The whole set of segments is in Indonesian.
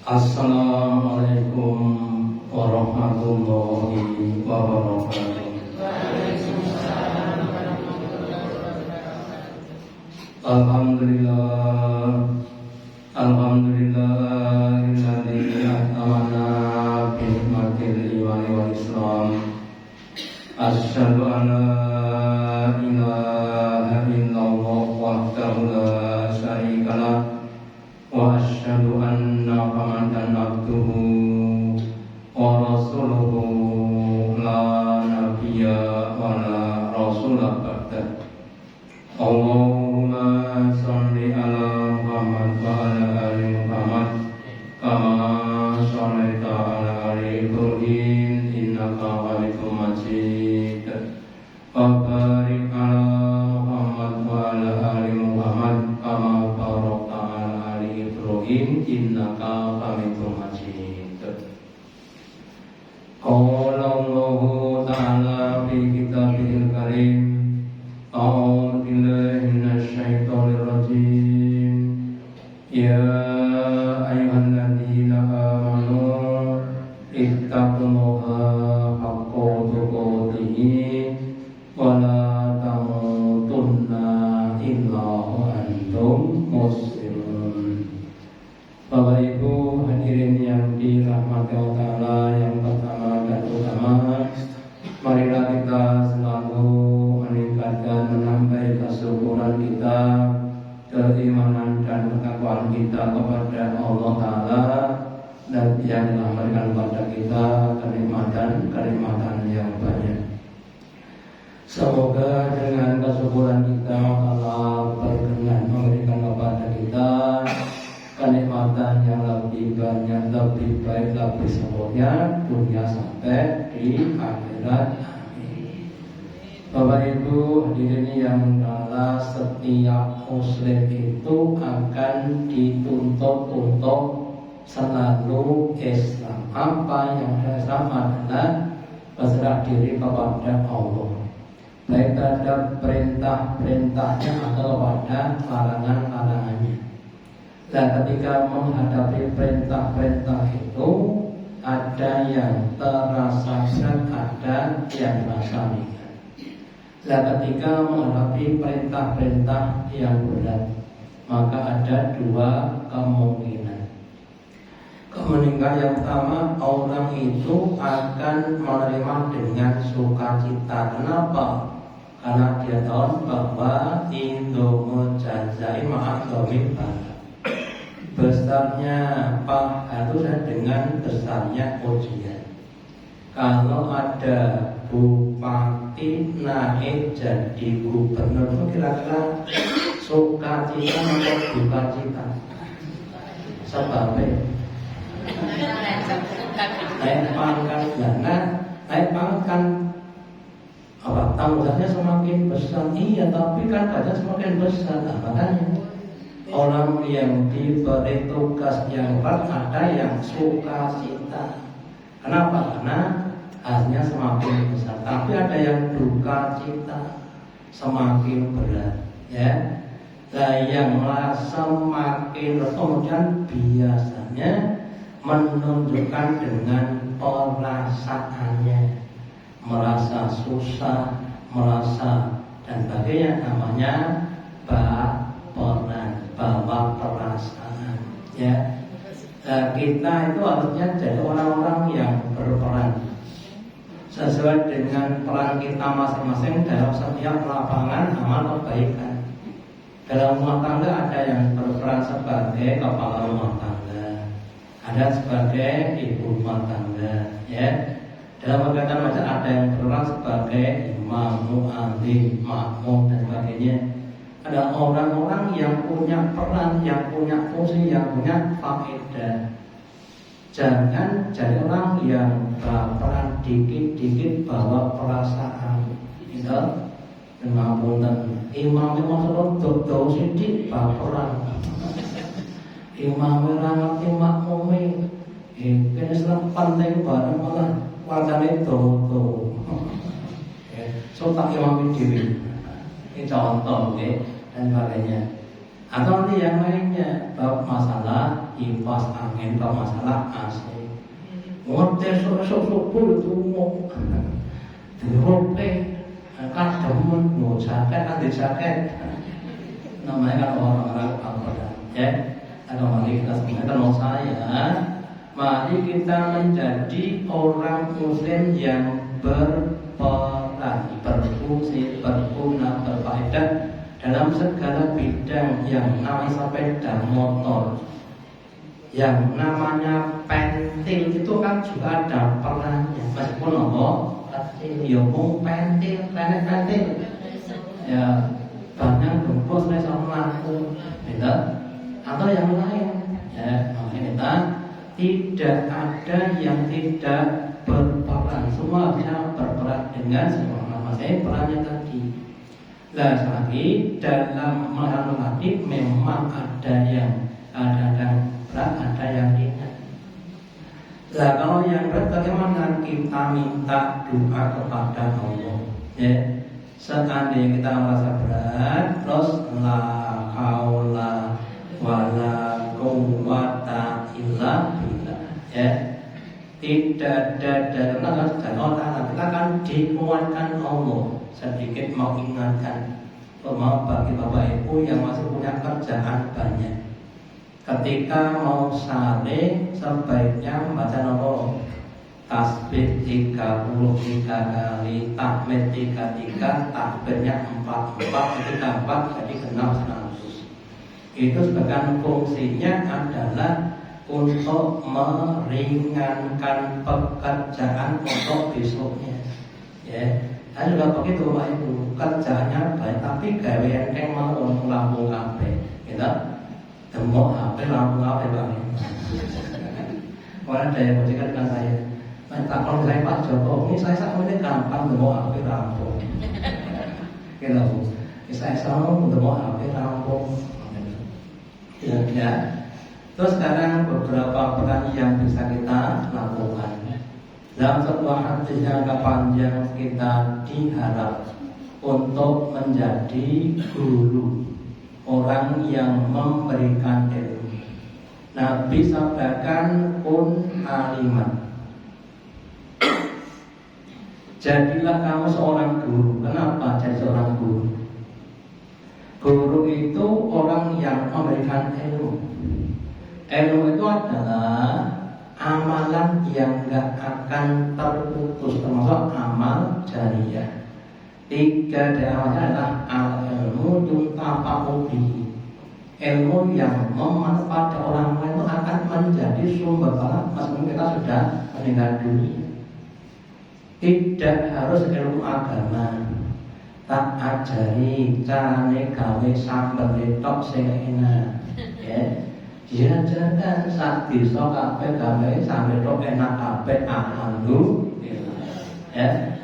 Assalamualaikum warahmatullahi wabarakatuh. Alhamdulillah, alhamdulillahilladzi at'amana bi nikmatil iman wal Islam. Asyhadu an la ilaha illallah wahdahu la syarika lah wa asyhadu anna Muhammadan abduhu wa rasuluhu la nabiyya wa la rasulah ba'dah. Allahumma sholli ala Muhammad wa ala ali Muhammad kama shallaita ala ali Ibrahim innaka Hamidum Majid. Wa barik ala Muhammad wa ala ali Muhammad kama barakta ala ali Ibrahim innaka Hamidum Majid. Qala Allahu ta'ala fi kitabihil karim. A'udzu billahi minasyaitonir rajim. Ya ayyuhalladzina amanu ittaqullaha haqqa tuqatih wa la tamutunna illa wa antum muslimun. Bapak Ibu hadirin yang dirahmati Allah Ta'ala, yang pertama dan utama, marilah kita selalu meningkatkan, menambah kesyukuran kita, keimanan dan ketakwaan kita kepada Allah Ta'ala, dan yang telah memberikan kepada kita kenikmatan yang banyak. Semoga dengan kesyukuran kita Allah berkenan memberikan kepada kita kenikmatan yang lebih banyak, lebih baik, lebih sempurna dunia sampai di akhirat. Amin. Bapak Ibu hadirin yang adalah setiap muslim itu akan dituntut untuk selalu Islam. Apa yang Islam adalah berserah diri kepada Allah, baik terhadap perintah-perintahnya atau pada larangan-larangannya. Dan ketika menghadapi perintah-perintah itu, ada yang terasa berat, ada yang terasa ringan. Dan ketika menghadapi perintah-perintah yang berat, maka ada dua kemungkinan. Kemungkinan yang pertama, orang itu akan menerima dengan sukacita. Kenapa? Karena dia tahu bahwa indomo jazai ma'adzomin barat. Besarnya pahala dengan besarnya ujian. Kalau ada bupati naik jadi gubernur itu kira-kira sukacita atau dukacita? Sebabnya naik pangkat, naik pangkat apa? Tanggungannya semakin besar. Iya, tapi kan gajinya semakin besar. Nah, makanya orang yang diberi tugas yang berat ada yang sukacita. Kenapa? Karena hasilnya semakin besar. Tapi ada yang duka cita, semakin berat. Ya, nah, yang merasa semakin berat kemudian biasanya menunjukkan dengan perasaannya, merasa susah, merasa dan sebagainya, namanya bawa perasaan. Ya, nah, kita itu harusnya jadi orang-orang yang berperan sesuai dengan peran kita masing-masing dalam setiap lapangan amal kebaikan. Dalam rumah tangga ada yang berperan sebagai kepala rumah tangga, ada sebagai ibu rumah tangga. Ya, dalam kegiatan macam ada yang berperan sebagai imam, muadzin, makmum dan sebagainya. Ada orang-orang yang punya peran, yang punya fungsi, yang punya faedah. Jangan jadi orang yang berperan dikit-dikit bawa perasaan. Gitu. Ngapunten, imam maksud do sithik baperan. Imam ora ngerti makmume. Kene penting bareng malah wacane do. So tak imam dhewe. Ini contoh, dan sebagainya. Atau nanti yang lainnya, bab masalah IPA kipas angin, kalau masalah AC. Ngerti sok-sok itu mau dirope, kadang mau jaket, anti jaket. Namanya kan orang-orang apa ya? Atau mari kita sebenarnya kalau saya, mari kita menjadi orang Muslim yang berperan, berfungsi, berguna, berfaedah dalam segala bidang. Yang namanya sepeda motor, yang namanya pentil itu kan juga ada perannya. Meskipun kecil, ya mau pentil, pentil, ya banyak gempos saya sama aku, gitu. Atau yang lain, ya makanya kita tidak ada yang tidak berperan, semua bisa berperan dengan semua nama saya perannya tadi. Nah, lagi dalam melakukan tadi memang ada yang berat, ada yang ringan. Nah, kalau yang berat bagaimana kita minta doa kepada Allah? Ya, seandainya kita merasa berat, terus la haula wala quwwata illa billah. Ya, tidak ada dalam dan otak kita akan dikuatkan Allah. Sedikit mau ingatkan, mau bagi Bapak Ibu yang masih punya kerjaan banyak, ketika mau saleh sebaiknya membaca nomor tasbih 33 kali, tahmid 33, takbirnya 44, ketika 4 jadi genap 100. Itu sebagian fungsinya adalah untuk meringankan pekerjaan untuk besoknya. Ya, saya juga begitu Pak Ibu, kerjanya baik tapi gawe enteng mau lampu kabeh, gitu. Tembok HP, lampu HP Pak. Orang ada yang bercakap dengan saya, kalau saya Pak Joko, ini saya sebenarnya gampang tembok HP rampung. Gitu, saya selalu tembok HP rampung. Ya. Terus sekarang beberapa peran yang bisa kita lakukan. Dalam sebuah hadis yang panjang kita diharap untuk menjadi guru, orang yang memberikan ilmu. Nabi sabdakan kun aliman. Jadilah kamu seorang guru. Kenapa jadi seorang guru? Guru itu orang yang memberikan ilmu. Ilmu itu adalah amalan yang gak akan terputus, termasuk amal jariyah. 3 daerahnya adalah al-ilmu yuntafa'u bihi. Ilmu yang memanfaatkan orang lain itu akan menjadi sumber pahala meskipun kita sudah meninggal dunia. Tidak harus ilmu agama. Tak ajari carane gawe sambel tok sing enak. Ya. Diajarkan sak desa kabeh gawe sambel tok enak kabeh alhamdulillah. Ya.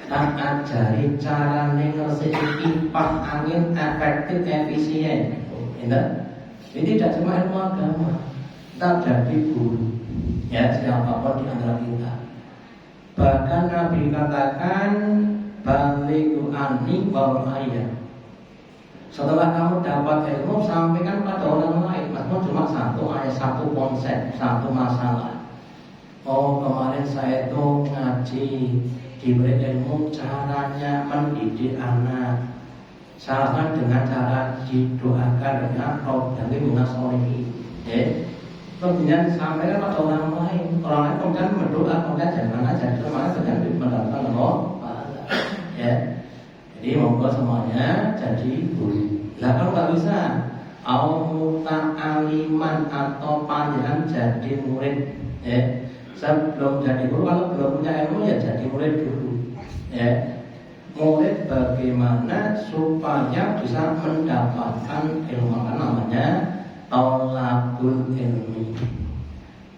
Tak ajari carane ngresiki kipas angin efektif efisien. Ini tidak cuma ilmu agama, kita jadi guru. Ya, siapapun di antara kita. Bahkan Nabi katakan balighu anni walau ayat. Setelah kamu dapat ilmu, sampaikan pada orang lain. Maksudnya cuma satu ayat, satu konsep, satu masalah. Oh, kemarin saya itu ngaji, diberi ilmu caranya mendidik anak. Salahkan dengan cara didoakan dengan rohani munasolihin. Kemudian sampaikan pada orang lain kemudian berdoa, kemudian jangan aja, cuma sedang mendapatkan pahala. Ya, jadi monggo semuanya jadi guru. Lah kalau nggak bisa, muta'aliman atau panggilan jadi murid. Ya, sebelum jadi guru, kalau belum punya ilmu ya jadi murid dulu. Ya. Murid bagaimana supaya bisa mendapatkan ilmu, namanya tolabul ilmi.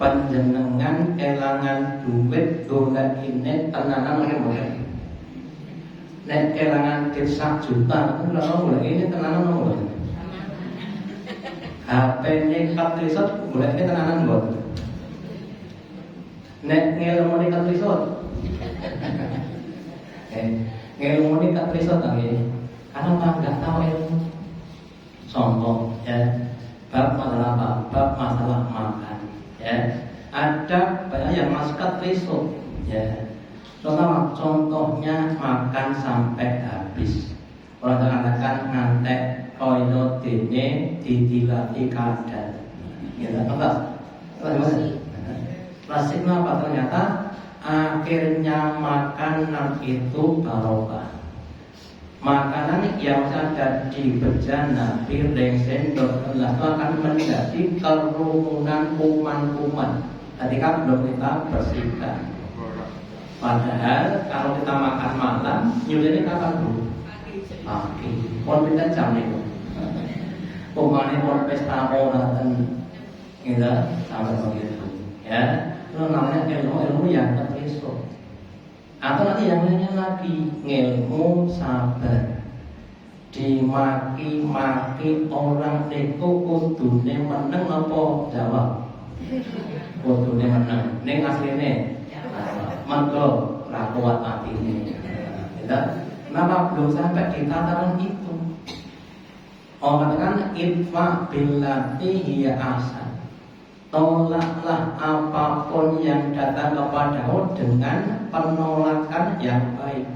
Panjenengan kelangan duit golek ini tenanan mulai. Nek kelangan duit 1 juta itu lho golek ini tenanan mulai. HP ini katrisot golek ini tenanan mulai. Nek ngelmu ini katrisot. Ilmu ini tak riset lagi, karena orang nggak tahu ilmu. Sombong, ya. Bab masalah apa? Bab masalah makan. Ya, ada banyak yang maskat risuk. Ya, contohnya makan sampai habis. Orang mengatakan ngantek koino dene didilati kadar. Ya, apa? Klasiknya apa? Ternyata akhirnya makanan itu barokah. Makanan yang ada di bejana, piring, sendok, gelas itu akan menjadi kerumunan kuman-kuman ketika belum kita bersihkan. Padahal kalau kita makan malam, nyulinya kapan dulu? Pagi. Pon kita jam itu. Kumannya pon pesta dan gitu sampai begitu. Ya, itu namanya ilmu yang terpisah. Atau nanti yang lainnya lagi ilmu sabar. Dimaki-maki orang itu kudune meneng apa jawab? Kudune meneng. Ning asline mengko ra kuat atine. Ya. Kenapa belum sampai di tataran itu? Orang katakan idfa billati hiya ahsan. Tolaklah apapun yang datang kepadamu dengan penolakan yang baik.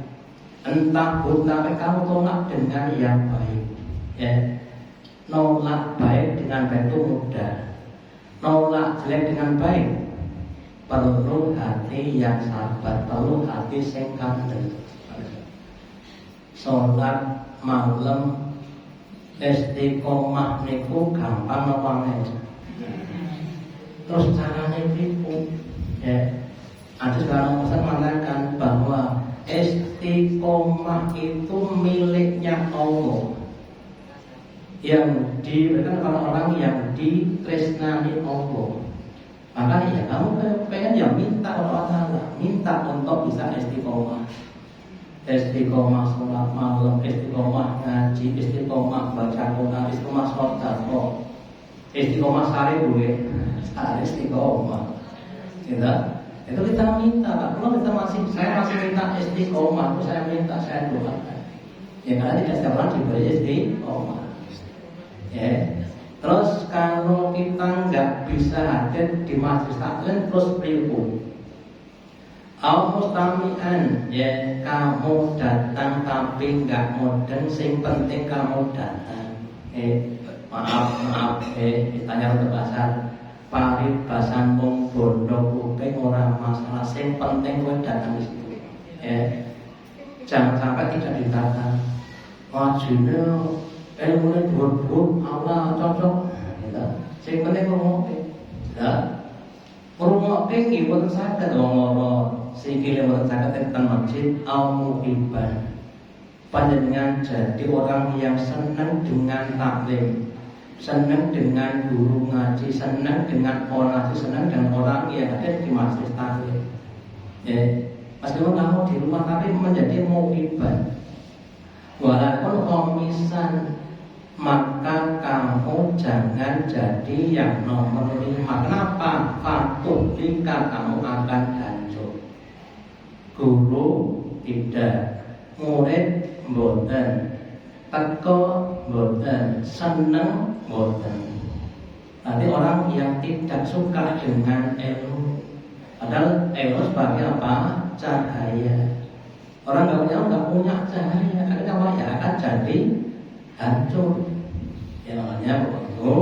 Entah pun tapi kamu tolak dengan yang baik. Ya. Nolak baik dengan baik itu mudah. Nolak jelek dengan baik perlu hati yang sabar, perlu hati sing kandel. Sholat malam istiqomah niku gampang apa enggak? Terus caranya itu, ya, ada sekarang Ustaz mengatakan bahwa istiqomah itu miliknya Allah, yang diberikan kepada orang yang ditresnani Allah. Maka ya kamu pengen ya minta Allah Ta'ala, minta untuk bisa istiqomah. Istiqomah sholat malam, istiqomah ngaji, istiqomah baca Quran, istiqomah sholat, istiqomah sari gue. Istiqomah, gitu. Itu kita minta, Pak. Kalau kita saya masih minta istiqomah, itu saya minta, saya doakan. Ya karena tidak setiap orang diberi istiqomah. Ya. Terus kalau kita nggak bisa hadir di majelis taklim, terus pribu. Al-mustami'an, ya kamu datang tapi nggak modern, sing penting kamu datang. Maaf, ditanya untuk pasar. Parit basan mung bondo kuping ora masalah, sing penting kowe datang di situ. Jangan sampai tidak ditata. Wajine ilmune dhuwur-dhuwur Allah cocok. Gitu. Sing penting ngopi. Ya. Ngrungokke nggih boten saged wong sikile boten saged teng masjid al-muhibban. Panjenengan jadi orang yang senang dengan taklim, senang dengan guru ngaji, senang dengan orang ngaji, senang dengan orang yang ada di majelis taklim. Ya, meskipun kamu di rumah tapi menjadi muhibban. Walaupun komisan, maka kamu jangan jadi yang nomor 5. Kenapa? Patuh jika kamu akan hancur. Guru tidak, murid mboten, teko mboten, seneng mboten. Nanti orang yang tidak suka dengan ilmu, padahal ilmu sebagai apa? Cahaya. Orang nggak punya cahaya, akhirnya apa ya akan jadi hancur. Ya makanya begitu,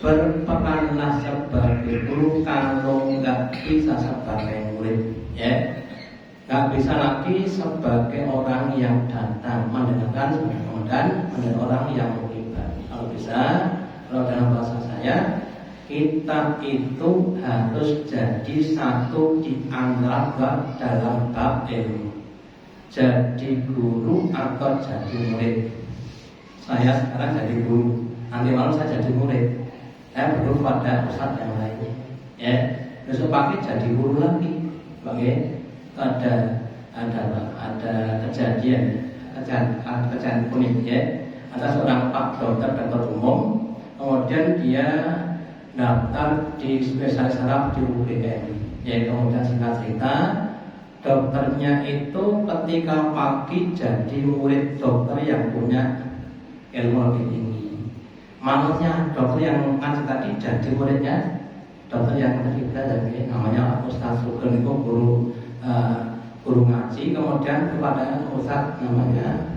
berperanlah sebagai guru kalau nggak bisa sebagai murid, ya. Nggak bisa lagi sebagai orang yang datang mendengarkan dan menjadi orang yang muhibban. Kalau bisa, kalau dalam bahasa saya, kita itu harus jadi satu di antara bab dalam bab ilmu. Jadi guru atau jadi murid. Saya sekarang jadi guru, nanti malam saya jadi murid. Saya guru pada ustadz yang lainnya. Ya, besok pagi jadi guru lagi. Bagi ada kejadian unik, ya. Ada seorang pak dokter umum, kemudian dia daftar di spesialis saraf di UGM. Ya, kemudian singkat cerita, dokternya itu ketika pagi jadi murid dokter yang punya ilmu lebih tinggi. manutnya dokter yang ngaji tadi jadi muridnya dokter yang tadi belajar, namanya Ustaz Sugeng itu guru ngaji, kemudian kepada Ustaz namanya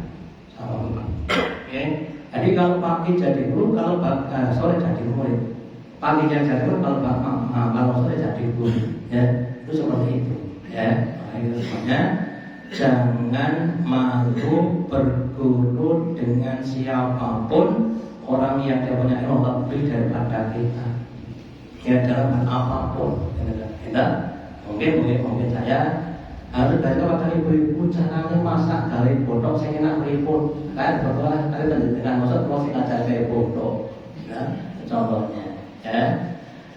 sama. Jadi kalau pagi jadi guru, kalau sore jadi murid. Paginya jadi guru, kalau sore jadi guru. Ya, itu seperti itu. Ya, itu semuanya. Jangan malu berguru dengan siapapun orang yang dia punya ilmu lebih daripada kita. Ya dalam hal apapun. Mungkin saya harus belajar pada ibu-ibu caranya masak dari bodoh saya enak ribut. Kayak betul tadi dengan maksud mau sih ngajar dari bodoh. Ya, contohnya. Ya.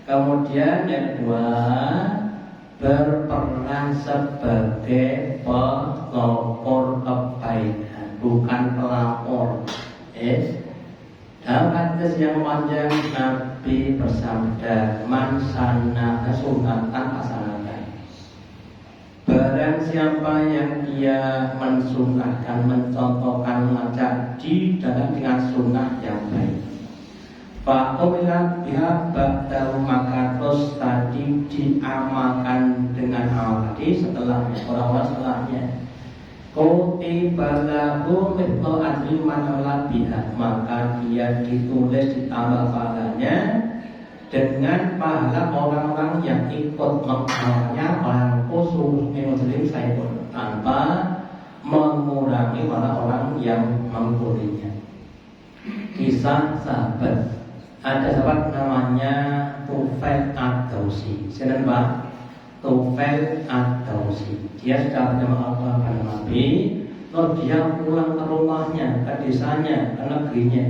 Kemudian yang kedua, berperan sebagai pelopor kebaikan, bukan pelapor. Dalam hadis yang panjang Nabi bersabda, "Man sanna sunnatan hasanatan." Barang siapa yang dia mensunahkan, mencontohkan, mengajak di dalam dengan sunnah yang baik, fa'umilat biha ba'dahu, maka terus tadi diamalkan dengan amal tadi setelahnya, orang-orang setelahnya, kutiba lahu mithlu ajri man amila biha, maka dia ditulis ditambah pahalanya dengan pahala orang-orang yang ikut mengamalnya, orang khusus muslim saya pun, tanpa mengurangi orang yang mengikutinya. Kisah sahabat, ada sahabat namanya Tufail ad-Dawsi. Siapa Pak? Tufail ad-Dawsi. Dia sudah berjamaah pada Nabi. Lalu dia pulang ke rumahnya, ke desanya, ke negerinya,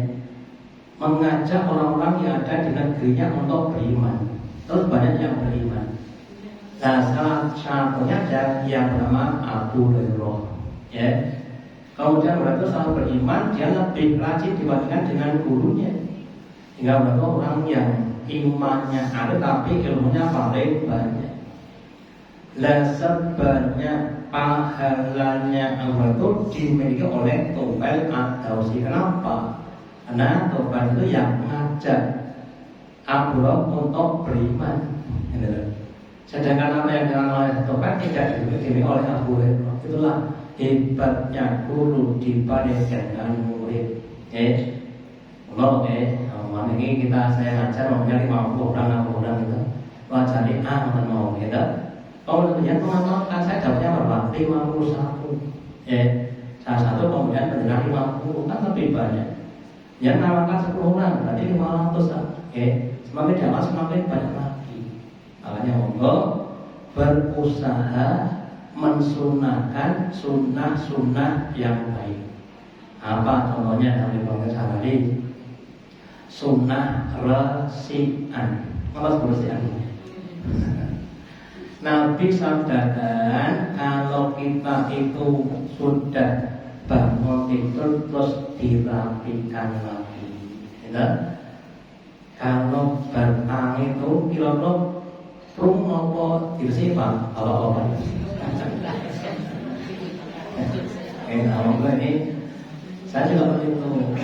mengajak orang-orang yang ada di negerinya untuk beriman. Terus banyak yang beriman. Nah, salah satunya ada yang bernama Abu Hurairah. Ya. Kemudian mereka salah beriman, dia lebih rajin dibandingkan dengan gurunya. Hingga mereka orang yang imannya ada tapi ilmunya paling banyak. Lah sebanyak pahalanya itu dimiliki oleh Tufail ad-Dawsi. Kenapa? Karena Tufail itu yang mengajak Abu Hurairah untuk beriman. Sedangkan apa yang dilakukan oleh Tufail tidak dimiliki oleh Abu Hurairah. Itulah hebatnya guru dibanding dengan murid. Ini saya ngajar maunya 50 orang itu. Wajari mau gitu. Kemudian teman-teman saya dapatnya berapa? 51. Salah satu kemudian benar 50 kan lebih banyak. Yang nawarkan 10 orang berarti 500. Semakin dapat semakin banyak lagi. Makanya monggo berusaha mensunahkan sunnah-sunnah yang baik. Apa contohnya yang dibahas tadi? Sunnah rasi'an. Apa rasi'an? Nabi sabdakan kalau kita itu sudah bangun tidur terus dirapikan lagi. Ya? Kalau bertang itu kira-kira rum apa dibersih Pak? Kalau apa? Ini saya juga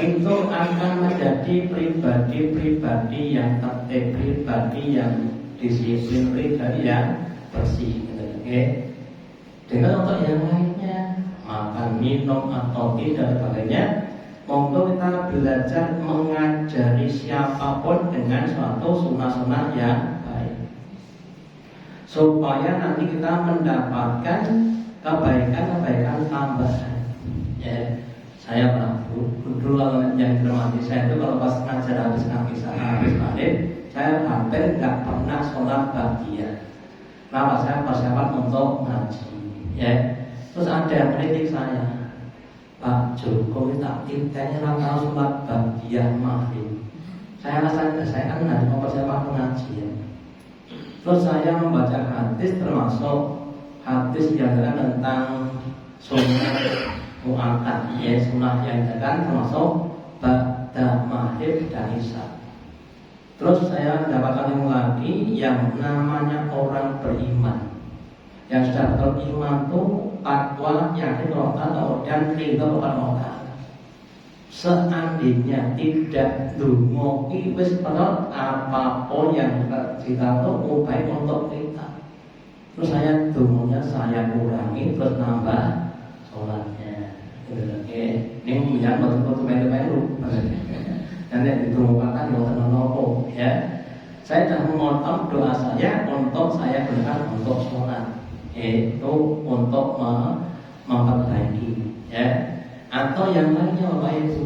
itu akan menjadi pribadi yang tertib, pribadi yang disiplin, pribadi yang bersih. Dengan untuk yang lainnya, makan, minum atau tidak sebagainya, monggo kita belajar mengajari siapapun dengan suatu sunnah-sunnah yang baik, supaya nanti kita mendapatkan kebaikan tambahan. Saya dulu yang dirahmati saya itu kalau pas ngajar habis maghrib, saya hampir tidak pernah sholat bagian. Kenapa? Saya persiapan untuk ngaji. Terus ada yang kritik saya, Pak Jokowi tak kitanya rata sholat bagian maghrib. Saya rasa saya kan harus mempersiapkan pengajian. Terus saya membaca hadis, termasuk hadis yang tentang sunnah mu'akkad, sunnah yang diadakan termasuk ba'da maghrib dan isya. Terus saya mendapatkan ilmu lagi yang namanya orang beriman, yang sudah beriman itu takwa, yakin kepada Allah, kemudian ridho kepada Allah. seandainya tidak dungoki wis penot apapun yang kita tahu baik untuk kita. Terus saya dungonya saya kurangi terus nambah sholatnya. Oke, ini yang betul-betul melu-melu. Nanti ditunggukan yang ternopo ya. Saya sudah memotong doa saya untuk saya gunakan untuk sholat, itu untuk memperbaiki ya. Atau yang lainnya Bapak Ibu,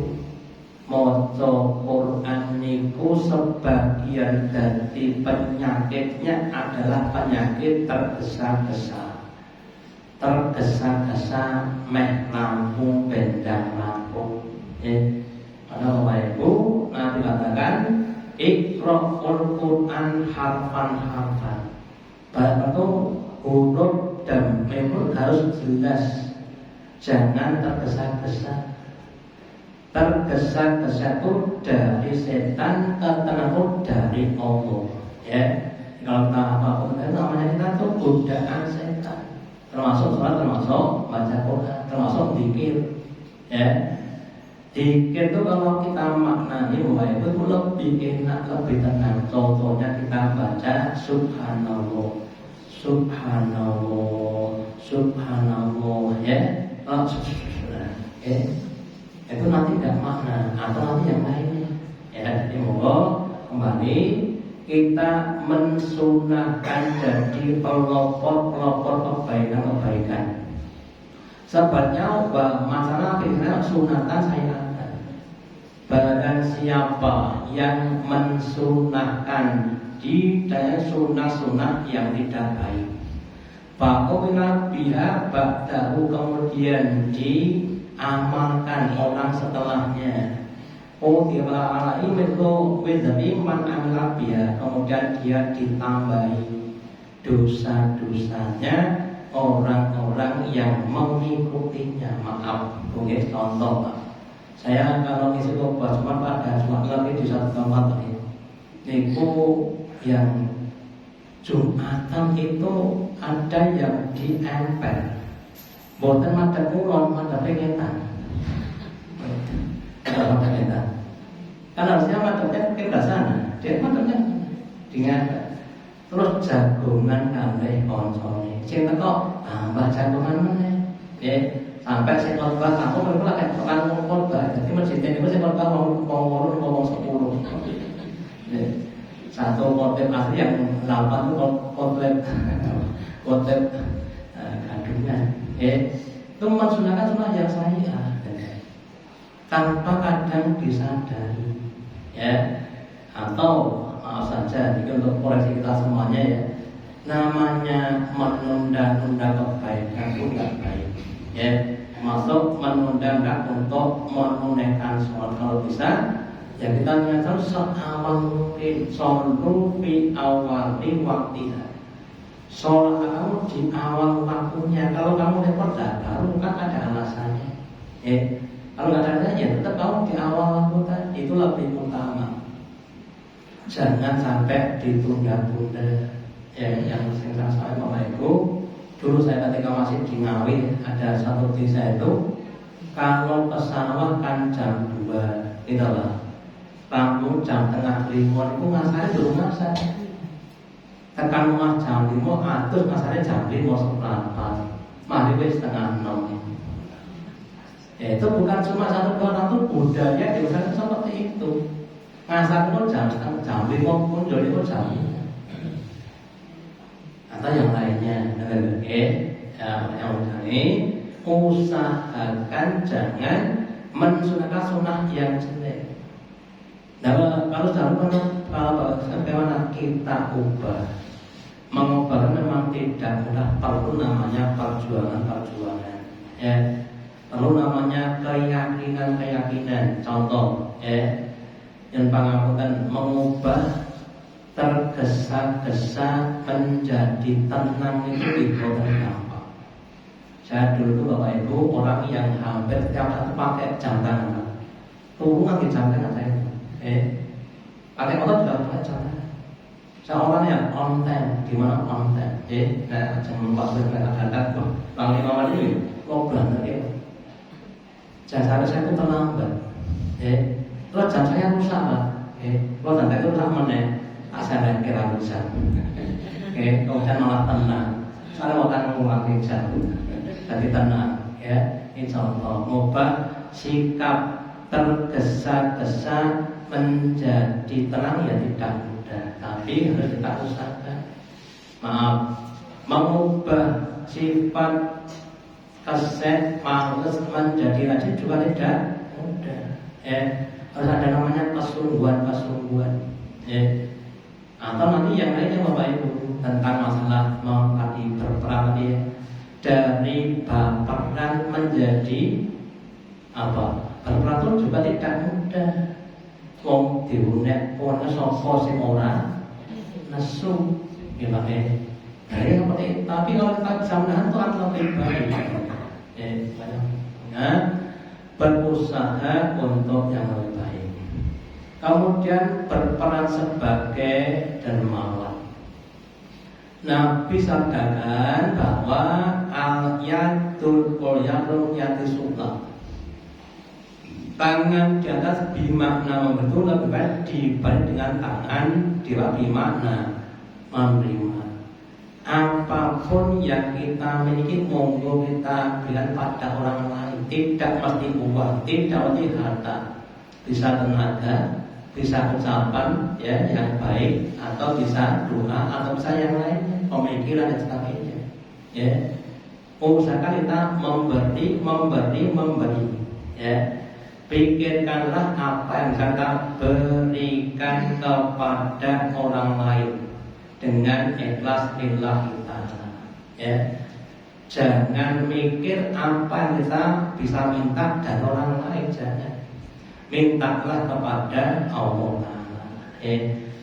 maca Quran niku sebagian dari penyakitnya adalah penyakit tergesa-gesa. Tergesa-gesa meh lampu bendang lampu. Karena Bapak Ibu nanti katakan Iqra'ul Quran harfan-harfan. Itu huruf dan memang harus jelas. Jangan tergesa-gesa. Tergesa-gesa itu dari setan, tertentu dari Allah. Ya, kalau kita apapun itu namanya kita tuh godaan setan. Termasuk sholat, termasuk baca Quran, termasuk zikir. Ya, zikir itu kalau kita maknani itu lebih enak, lebih tenang. Contohnya kita baca Subhanallah, Subhanallah, Subhanallah. Ya. Itu nanti tidak makna atau nanti yang lainnya ya. Jadi mohon kembali kita mensunahkan jadi pelopor kebaikan. Sebabnya masalah kita sunatan saya ada. Barang siapa yang mensunahkan di dalam sunnah-sunnah yang tidak baik, Fa'umina biha ba'dahu, kemudian diamalkan orang setelahnya. Tiba alai mithlu wizami man amila biha, kemudian dia ditambahi dosa-dosanya orang-orang yang mengikutinya. Maaf, mungkin contoh saya kalau ngisi khotbah cuma pada Jumat lagi di satu tempat ini. Niku yang Jumatan itu ada yang diempel. Boten madhep kulon, madhep ngetan. Madhep ngetan. Kan harusnya madhepnya ke sana, dia madhepnya dengan terus jagongan kalih koncone. Sing teko tambah jagongan meneh. Nggih, sampai sing khotbah aku mergo lagi tekan khotbah. Dadi masjid niku sing khotbah wong 10. Nggih. Satu khotib asli yang 8 itu khotib kandungan. Itu mensunahkan sunnah yang saya tanpa kadang disadari ya. Atau maaf saja ini untuk koreksi kita semuanya ya, namanya menunda-nunda kebaikan itu tidak baik ya. Masuk menunda untuk menunaikan sholat kalau bisa ya, kita ingatkan seawal mungkin. Sholu fi awali waktiha, sholat kamu di awal waktunya. Kalau kamu repot baru kan ada alasannya. Kalau nggak ada alasannya ya tetap kamu di awal waktu tadi, itu lebih utama. Jangan sampai ditunda-tunda. Ya, yang sering saya Bapak Ibu, dulu saya ketika masih di Ngawi ada satu desa itu kalau ke sawah kan jam 2 gitu lah. Bangun jam tengah 5 itu ngasare di rumah saya. Tekan rumah jam 5 atus ngasare jam 5 seperempat. Maghrib setengah 6. Ya, itu bukan cuma satu dua itu budaya di sana seperti itu. Ngasar pun jam 5 pun jadi pun jam 5. Atau yang lainnya yang ini usahakan jangan mensunahkan sunnah yang jelek. Nah, kalau bagaimana kita ubah, mengubah memang tidak mudah, perlu namanya perjuangan ya, perlu namanya keyakinan. Contoh yang pangapunten mengubah tergesa-gesa menjadi tenang itu dibuat gampang. Saya dulu tuh Bapak Ibu orang yang hampir setiap saat pakai jam tangan, turun di jam tangan saya. Pakai motor juga pakai jam tangan. Saya orang yang on time, gimana on time? Nah jam 4 datang, Bang Imawan ini ngobrol tadi. Jangan sampai saya itu terlambat. Kalau jam saya rusak Pak, kalau jam itu rusak mana? Saya kira rusak. Kemudian malah tenang. Saya akan mengulangi jam, jadi tenang. Ini contoh ngubah sikap tergesa-gesa menjadi tenang ya tidak mudah, tapi harus kita usahakan. Maaf, mengubah sifat keset males menjadi rajin juga tidak mudah. Harus ada namanya kesungguhan. Atau nanti yang lainnya Bapak Ibu tentang masalah tadi berperang dari baperan menjadi apa? Berperang itu juga tidak mudah. Wong diunek ana sapa sing ora nesu gimana? Dari seperti tapi kalau kita bisa menahan itu akan lebih baik. Berusaha untuk yang lebih baik. Kemudian berperan sebagai dermawan. Nabi sabdakan bahwa al-yadul qayyum yatisullah. Tangan di atas bimakna membantu lebih baik dibanding dengan tangan dewa bimakna menerima. Apapun yang kita miliki monggo kita berikan pada orang lain. Tidak mesti uang, tidak mesti harta, bisa tenaga, bisa ucapan yang baik, atau bisa doa, atau bisa yang lainnya, pemikiran dan sebagainya. Usahakan kita memberi. Pikirkanlah apa yang kita berikan kepada orang lain dengan ikhlas lillahi ta'ala. Jangan mikir apa yang kita bisa minta dari orang lain, jangan. Mintalah kepada Allah Ta'ala.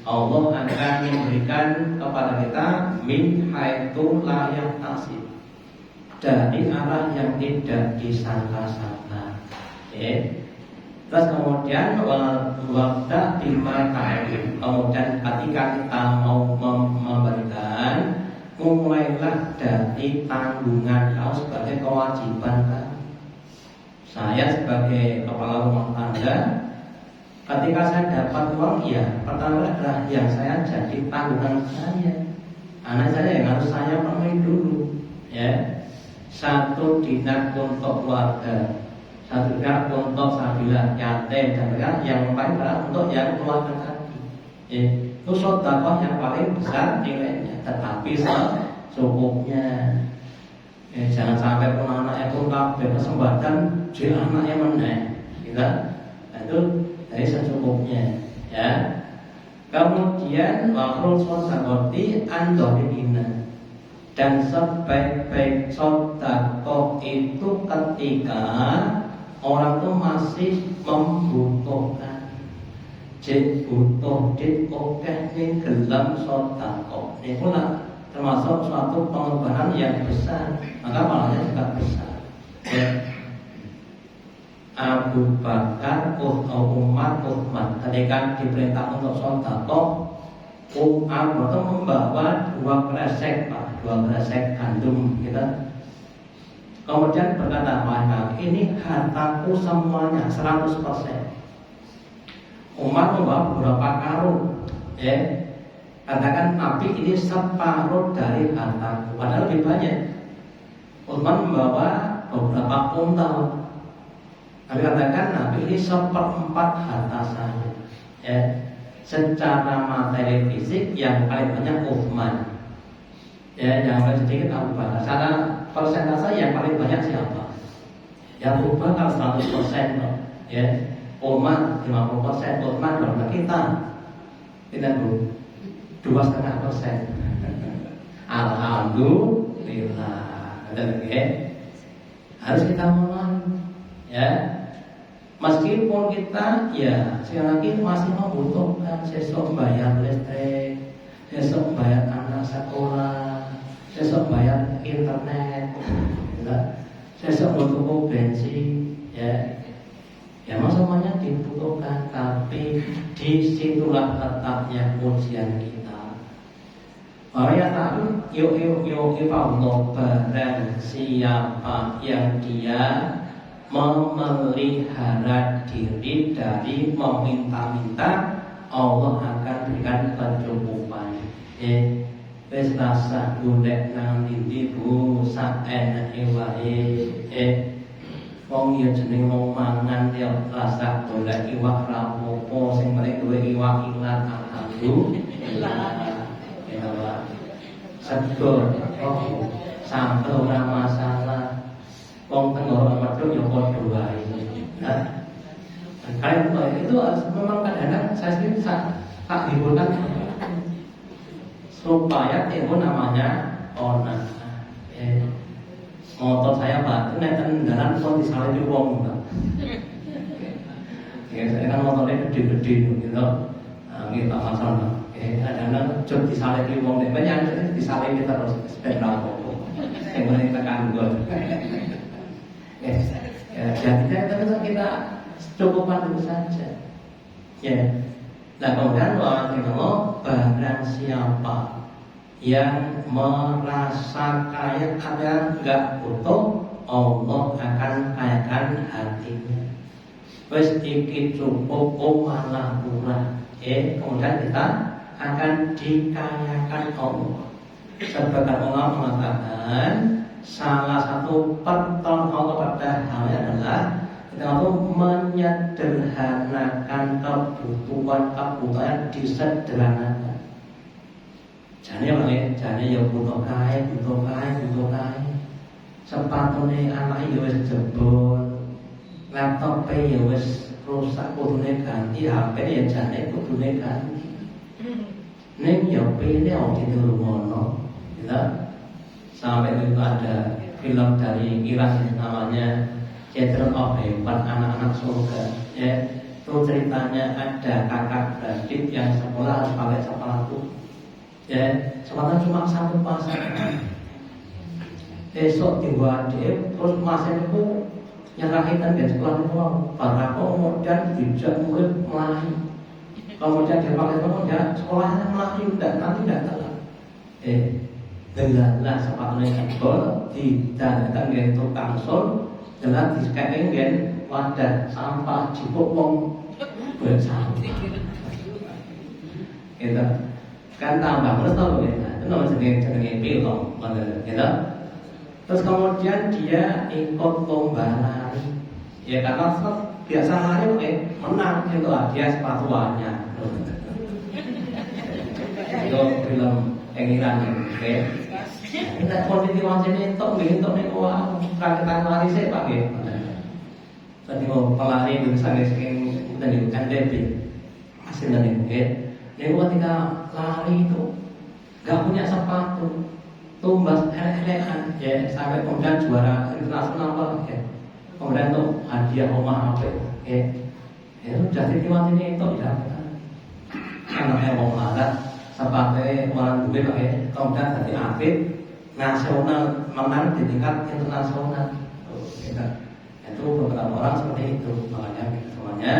Allah akan memberikan kepada kita min haitsu la yahtasib, dari arah yang tidak disangka-sangka. Terus kemudian waktu bima ta'lim, kemudian ketika kita mau memberikan, mulailah dari tanggungan kau sebagai kewajiban kamu. Saya sebagai kepala rumah tangga, ketika saya dapat uang, pertama adalah yang saya jadi tanggungan saya. Anak saya yang harus saya penuhi dulu. Satu dinar untuk keluarga, satu dinar untuk sabilah yatim, dan yang paling berat untuk yang keluarga tadi. Itu sedekah yang paling besar nilainya, tetapi secukupnya. Jangan sampai pun anaknya pun kabeh kesempatan jadi anaknya meneh, gitu. Itu dari secukupnya, Kemudian wakil sodakoti andorina, dan sebaik-baik sodakoh itu ketika orang itu masih membutuhkan. Jid butuh dit okeh ning gelam sodakoh. Ini pula termasuk suatu pengorbanan yang besar, maka pahalanya juga besar. Abu Bakar, Umar, Uthman ketika diperintah untuk sedekah, Abu Bakar membawa 2 kresek, Pak, 2 kresek gandum, gitu. Kemudian berkata, "Wahai, ini hartaku semuanya 100%." Umar membawa beberapa karung, katakan Nabi ini separuh dari hartaku, padahal lebih banyak. Uthman membawa beberapa kuntal. Nabi katakan Nabi ini 1/4 harta saya. Secara materi fisik yang paling banyak Uthman, yang paling sedikit Abu Bakar. Secara persentase yang paling banyak siapa? Abu Bakar 100%, Umar 50%, Uthman berapa kita? Kita 2,5%. Alhamdulillah. Harus kita mulai, Meskipun kita sekali lagi masih membutuhkan, sesok bayar listrik, sesok bayar anak sekolah, sesok bayar internet, sesok butuh bensin, semuanya dibutuhkan. Tapi disitulah letaknya ujian kita. Yuk Allah, barang siapa yang dia memelihara diri dari meminta-minta, Allah akan berikan pencukupan. Wis rasa golek nang ndi Bu sak enake wae. Wong ya jeneng wong mangan ya rasa golek iwak rapopo sing penting duwe iwak ilat alhamdulillah. Ya Allah. Segur oh sambel ora masalah. Wong tenggorokan medhok ya padha wae. Nah, kayak itu memang kadang-kadang saya sendiri tak hiburkan supaya timbul namanya ona. Motor saya Pak, ini kendaraan pun disalin wong Pak. Ya, saya kan motornya gede-gede gitu. Nggih Pak masalah. Kadang-kadang jog disalin wong nek banyak disalin terus sepeda apa. Yang penting tekan gol. Jadi kita cukupkan dulu saja. Ya. Nah kemudian barang siapa yang merasa kaya kadang nggak butuh, Allah akan kayakan hatinya. Wes iki cukup malah murah. Kemudian kita akan dikayakan Allah. Sebagian ulama mengatakan salah satu pertolongan Allah pada hal ini adalah kita menyederhanakan kebutuhan disederhanakan. Jane ya butuh kae. Sepatune anak ya wis jebol. Laptop ya wis rusak kudune ganti, HP ya jane kudune ganti. Ning ya pene wong dirungono. Gitu. Sampai itu ada film dari Iran namanya Children of Heaven, anak-anak surga. Itu ceritanya ada kakak beradik yang sekolah harus pakai sepatu. Sepatu cuma satu pasang. Esok tiba adik, terus masih itu nyerahikan di sekolah itu para kemudian dijak murid melayu. Kemudian dia pakai sepatu, dia sekolahnya melayu, nanti tidak telat. Delalah sepatunya jebol, didandakan dengan tukang sol, jelas disekeng dengan wadah sampah jipuk wong bersampah. Gitu. Kan tambah terus tahu ya. Itu namanya jenenge pilong, gitu. Terus kemudian dia ikut lomba lari. Ya karena biasa lari menang itu dia sepatuannya. Itu film Iran oke. Kita posisi wajib entuk nek wae kaketan lari sik Pak nggih. Tadi mau pelari bisa sing tadi NDP. Hasilnya nggih. Nek ketika lari itu enggak punya sepatu, tumbas elek-elekan ya sampai kemudian juara internasional Pak ya. Kemudian tuh hadiah omah apa ya. Ya udah wajib entuk ya. Anaknya mau larat sebagai orang duwe Pak ya, kemudian jadi atlet nasional menang di tingkat internasional. Itu beberapa orang seperti itu. Makanya semuanya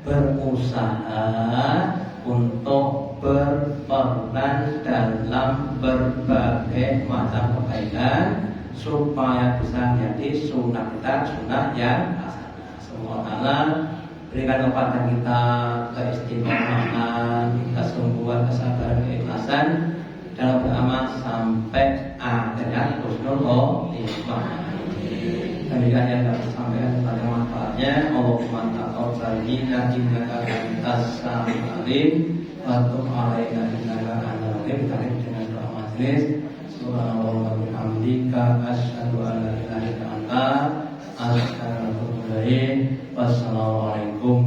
berusaha untuk berperan dalam berbagai macam kebaikan supaya bisa menjadi sunnah kita, sunnah yang hasanah. Semoga Allah berikan kepada kita keistiqomahan, kesungguhan, kesabaran, keikhlasan dalam beramal sampai akhirnya husnul khotimah. Demikian yang dapat disampaikan kepada manfaatnya. Allahumma taqabbal innaka antas samiul alim wa tub alaina innaka antal tawwabur rahim. Dengan doa majelis subhanallah wa bihamdika asyhadu an la ilaha illa anta astaghfiruka wa atubu ilaik. Wassalamualaikum